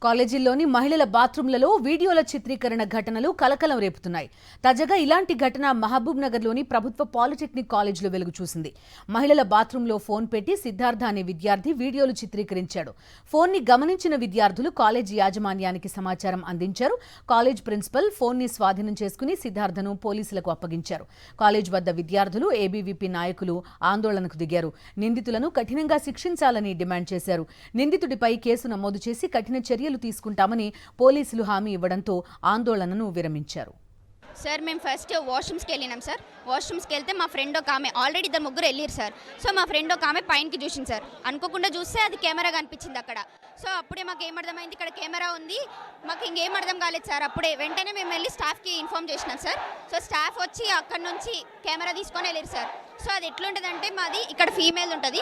కాలేజీల్లోని మహిళల బాత్రూంలలో వీడియోల చిత్రీకరణ ఘటనలు కలకలం రేపుతున్నాయి. తాజాగా ఇలాంటి ఘటన మహబూబ్ నగర్లోని ప్రభుత్వ పాలిటెక్నిక్ కాలేజీలో వెలుగు చూసింది. మహిళల బాత్రూంలో ఫోన్ పెట్టి సిద్ధార్థ అనే విద్యార్థి వీడియోలు చిత్రీకరించాడు. ఫోన్ని గమనించిన విద్యార్థులు కాలేజీ యాజమాన్యానికి సమాచారం అందించారు. కాలేజ్ ప్రిన్సిపల్ ఫోన్ని స్వాధీనం చేసుకుని సిద్ధార్థను పోలీసులకు అప్పగించారు. కాలేజ్ వద్ద విద్యార్థులు, ఏబీవీపీ నాయకులు ఆందోళనకు దిగారు. నిందితులను కఠినంగా శిక్షించాలని డిమాండ్ చేశారు. నిందితుడిపై కేసు నమోదు చేసి కఠిన చర్యలు తీసుకుంటామని పోలీసులు హామీ ఇవ్వడంతో ఆందోళనను విరమించారు. సార్ మేము ఫస్ట్ వాష్రూమ్స్కి వెళ్ళినాం సార్. వాష్రూమ్స్కి వెళ్తే మా ఫ్రెండ్ ఒక ఆమె ఆల్రెడీ ఇద్దరు ముగ్గురు వెళ్ళారు సార్. సో మా ఫ్రెండ్ ఒక ఆమె పైనకి చూసింది సార్. అనుకోకుండా చూస్తే అది కెమెరా కనిపించింది అక్కడ. సో అప్పుడే మాకు ఏమర్థమైంది, ఇక్కడ కెమెరా ఉంది, మాకు ఇంకేం అర్థం కాలేదు సార్. అప్పుడే వెంటనే మేము వెళ్ళి స్టాఫ్కి ఇన్ఫార్మ్ చేసినాం సార్. సో స్టాఫ్ వచ్చి అక్కడ నుంచి కెమెరా తీసుకొని వెళ్ళారు సార్. సో అది ఎట్లుంటుందంటే మాది ఇక్కడ ఫీమేల్ ఉంటుంది,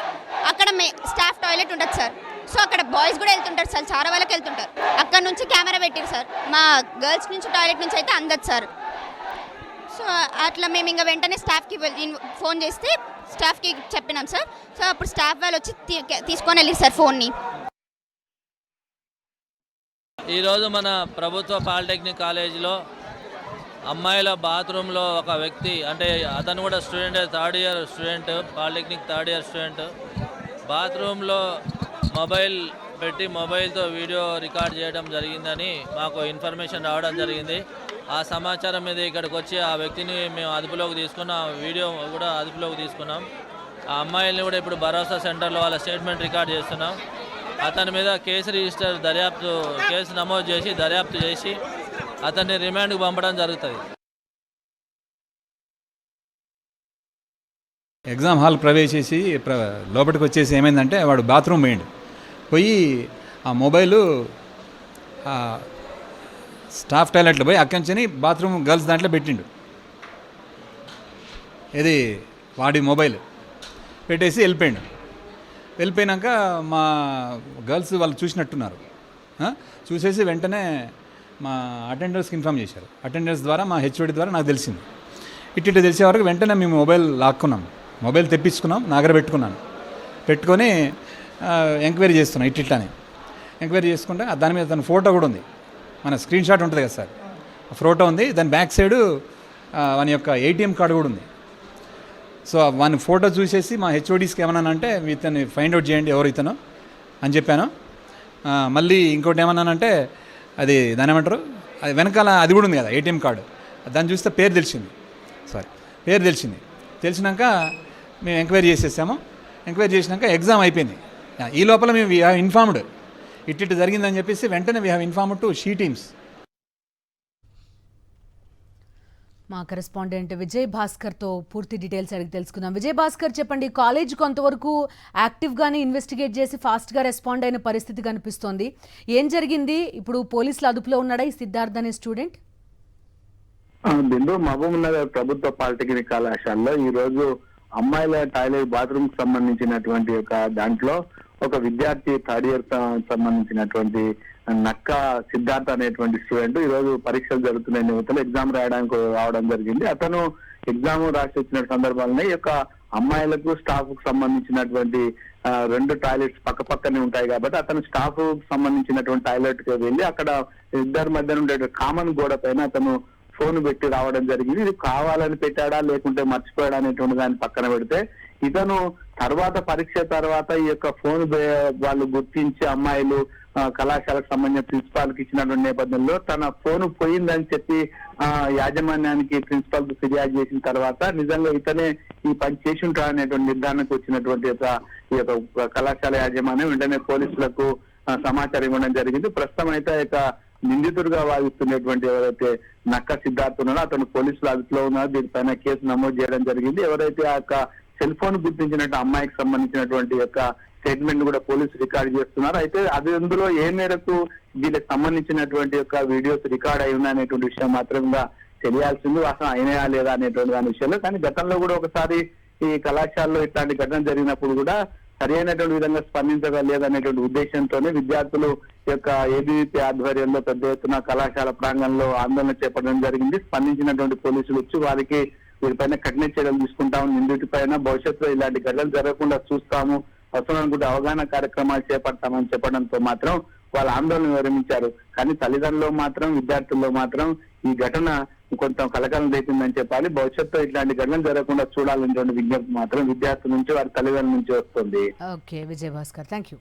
అక్కడ స్టాఫ్ టాయిలెట్ ఉంటుంది సార్. సో అక్కడ బాయ్స్ కూడా వెళ్తుంటారు సార్, చాలా వాళ్ళకి వెళ్తుంటారు. అక్కడ నుంచి కెమెరా పెట్టారు సార్. మా గర్ల్స్ నుంచి టాయిలెట్ నుంచి అయితే అందదు సార్. సో అట్లా మేము ఇంకా వెంటనే స్టాఫ్కి ఫోన్ చేస్తే స్టాఫ్కి చెప్పినాం సార్. సో అప్పుడు స్టాఫ్ వాళ్ళు వచ్చి తీసుకొని వెళ్ళారు సార్ ఫోన్ని. ఈరోజు మన ప్రభుత్వ పాలిటెక్నిక్ కాలేజీలో అమ్మాయిల బాత్రూంలో ఒక వ్యక్తి, అంటే అతను కూడా student, third year student, polytechnic third year student, బాత్రూంలో మొబైల్ పెట్టి మొబైల్తో వీడియో రికార్డ్ చేయడం జరిగిందని మాకు ఇన్ఫర్మేషన్ రావడం జరిగింది. ఆ సమాచారం మీద ఇక్కడికి వచ్చి ఆ వ్యక్తిని మేము అదుపులోకి తీసుకున్నాం, ఆ వీడియో కూడా అదుపులోకి తీసుకున్నాం. ఆ అమ్మాయిల్ని కూడా ఇప్పుడు భరోసా సెంటర్లో వాళ్ళ స్టేట్మెంట్ రికార్డ్ చేస్తున్నాం. అతని మీద కేసు రిజిస్టర్ కేసు నమోదు చేసి దర్యాప్తు చేసి అతన్ని రిమాండ్కి పంపడం జరుగుతుంది. ఎగ్జామ్ హాల్ ప్రవేశించి లోపలికి వచ్చేసి ఏమైందంటే వాడు బాత్రూమ్ పోయి ఆ మొబైలు స్టాఫ్ టాయిలెట్లో పోయి అక్కడి నుంచి బాత్రూమ్ గర్ల్స్ దాంట్లో పెట్టిండు. ఇది వాడి మొబైల్ పెట్టేసి వెళ్ళిపోయినాక మా గర్ల్స్ వాళ్ళు చూసినట్టున్నారు. చూసేసి వెంటనే మా అటెండర్స్కి ఇన్ఫామ్ చేశారు. అటెండర్స్ ద్వారా మా హెచ్ఓడి ద్వారా నాకు తెలిసింది. ఇట్టి తెలిసే వరకు వెంటనే మేము మొబైల్ లాక్కున్నాం, మొబైల్ తెప్పించుకున్నాం, నా దగ్గర పెట్టుకొని ఎంక్వైరీ చేస్తున్నాం. ఇట్లని ఎంక్వైరీ చేసుకుంటే దాని మీద తన ఫోటో కూడా ఉంది, మన స్క్రీన్ షాట్ ఉంటుంది కదా సార్, ఆ ఫోటో ఉంది. దాని బ్యాక్ సైడు వాని యొక్క ఏటీఎం కార్డు కూడా ఉంది. సో వాని ఫోటో చూసేసి మా హెచ్ఓడీస్కి ఏమన్నానంటే ఇతన్ని ఫైండ్ అవుట్ చేయండి ఎవరు ఇతను అని చెప్పాను. మళ్ళీ ఇంకోటి ఏమన్నానంటే అది దాని ఏమంటారు, అది వెనకాల అది కూడా ఉంది కదా ఏటీఎం కార్డు, దాన్ని చూస్తే పేరు తెలిసింది. తెలిసినాక మేము ఎంక్వైరీ చేసేసాము. ఎంక్వైరీ చేసినాక ఎగ్జామ్ అయిపోయింది. ఈ లోపల మేము వీ హ్యావ్ ఇన్ఫార్మ్డ్ ఇట్టి జరిగిందని చెప్పేసి వెంటనే we have informed to she teams. మా కరెస్పాండెంట్ విజయ్ భాస్కర్తో పూర్తి డీటెయిల్స్ అడిగి తెలుసుకుందాం. విజయ్ భాస్కర్, చెప్పండి, కాలేజ్ కొంతవరకు యాక్టివ్గానే ఇన్వెస్టిగేట్ చేసి ఫాస్ట్గా రెస్పాండ్ అయిన పరిస్థితి కనిపిస్తోంది. ఏం జరిగింది? ఇప్పుడు పోలీసుల అదుపులో ఉన్నాడా ఈ సిద్ధార్థ్ అనే స్టూడెంట్? బిందు మహబూబ్ నగర్ ప్రభుత్వ పాలిటెక్నిక్ కళాశాలలో ఈ రోజు అమ్మాయిల టాయిలెట్ బాత్రూమ్ కి సంబంధించినటువంటి ఒక దాంట్లో ఒక విద్యార్థి థర్డ్ ఇయర్ సంబంధించినటువంటి నక్క సిద్ధార్థ అనేటువంటి స్టూడెంట్ ఈ రోజు పరీక్షలు జరుగుతున్న నిమిత్తం ఎగ్జామ్ రాయడానికి రావడం జరిగింది. అతను ఎగ్జామ్ రాసి వచ్చిన సందర్భాలనే ఈ యొక్క అమ్మాయిలకు స్టాఫ్ కు సంబంధించినటువంటి రెండు టాయిలెట్స్ పక్క పక్కనే ఉంటాయి కాబట్టి అతను స్టాఫ్ కు సంబంధించినటువంటి టాయిలెట్ కి వెళ్ళి అక్కడ ఇద్దరి మధ్య ఉండే కామన్ గోడ పైన అతను ఫోన్ పెట్టి రావడం జరిగింది. ఇది కావాలని పెట్టాడా లేకుంటే మర్చిపోయాడా అనేటువంటి దాన్ని పక్కన పెడితే ఇతను పరీక్ష తర్వాత ఈ యొక్క ఫోన్ వాళ్ళు గుర్తించి అమ్మాయిలు కళాశాలకు సంబంధించిన ప్రిన్సిపాల్ కి ఇచ్చినటువంటి నేపథ్యంలో తన ఫోన్ పోయిందని చెప్పి యాజమాన్యానికి ప్రిన్సిపాల్ కు ఫిర్యాదు చేసిన తర్వాత నిజంగా ఇతనే ఈ పని చేసి ఉంటాడనేటువంటి నిర్ధారణకు వచ్చినటువంటి ఈ యొక్క కళాశాల యాజమాన్యం వెంటనే పోలీసులకు సమాచారం ఇవ్వడం జరిగింది. ప్రస్తుతం అయితే ఇక నిందితుడిగా వాదిస్తున్నటువంటి ఎవరైతే నక్క సిద్ధార్థ్ ఉన్నాడో అతను పోలీసుల అదుపులో ఉన్నారో దీనిపైన కేసు నమోదు చేయడం జరిగింది. ఎవరైతే ఆ యొక్క సెల్ ఫోన్ గుర్తించినట్టు అమ్మాయికి సంబంధించినటువంటి యొక్క స్టేట్మెంట్ కూడా పోలీసు రికార్డ్ చేస్తున్నారు. అయితే అది అందులో ఏ మేరకు వీళ్ళకి సంబంధించినటువంటి యొక్క వీడియోస్ రికార్డ్ అయి ఉన్నాయనేటువంటి విషయం మాత్రంగా తెలియాల్సింది, అసలు అయినాయా లేదా అనేటువంటి దాని విషయంలో. కానీ గతంలో కూడా ఒకసారి ఈ కళాశాలలో ఇట్లాంటి ఘటన జరిగినప్పుడు కూడా సరైనటువంటి విధంగా స్పందించగలేదనేటువంటి ఉద్దేశంతోనే విద్యార్థులు యొక్క ఏబీవీపీ ఆధ్వర్యంలో పెద్ద ఎత్తున కళాశాల ప్రాంగణంలో ఆందోళన చేపట్టడం జరిగింది. స్పందించినటువంటి పోలీసులు వచ్చి వారికి వీరిపైన కఠిన చర్యలు తీసుకుంటాము, నిందితుడిపైన భవిష్యత్తులో ఇలాంటి ఘటనలు జరగకుండా చూస్తాము, అవసరం అనుకుంటే అవగాహన కార్యక్రమాలు చేపడతామని చెప్పడంతో మాత్రం వాళ్ళ ఆందోళన వివరించారు. కానీ తల్లిదండ్రులు మాత్రం, విద్యార్థుల్లో మాత్రం ఈ ఘటన కొంత కలకలం రేపిందని చెప్పాలి. భవిష్యత్తులో ఇట్లాంటి ఘటనలు జరగకుండా చూడాలనేటువంటి విజ్ఞప్తి మాత్రం విద్యార్థుల నుంచి, వారి తల్లిదండ్రుల నుంచి వస్తుంది. Okay Vijay Bhaskar, thank you.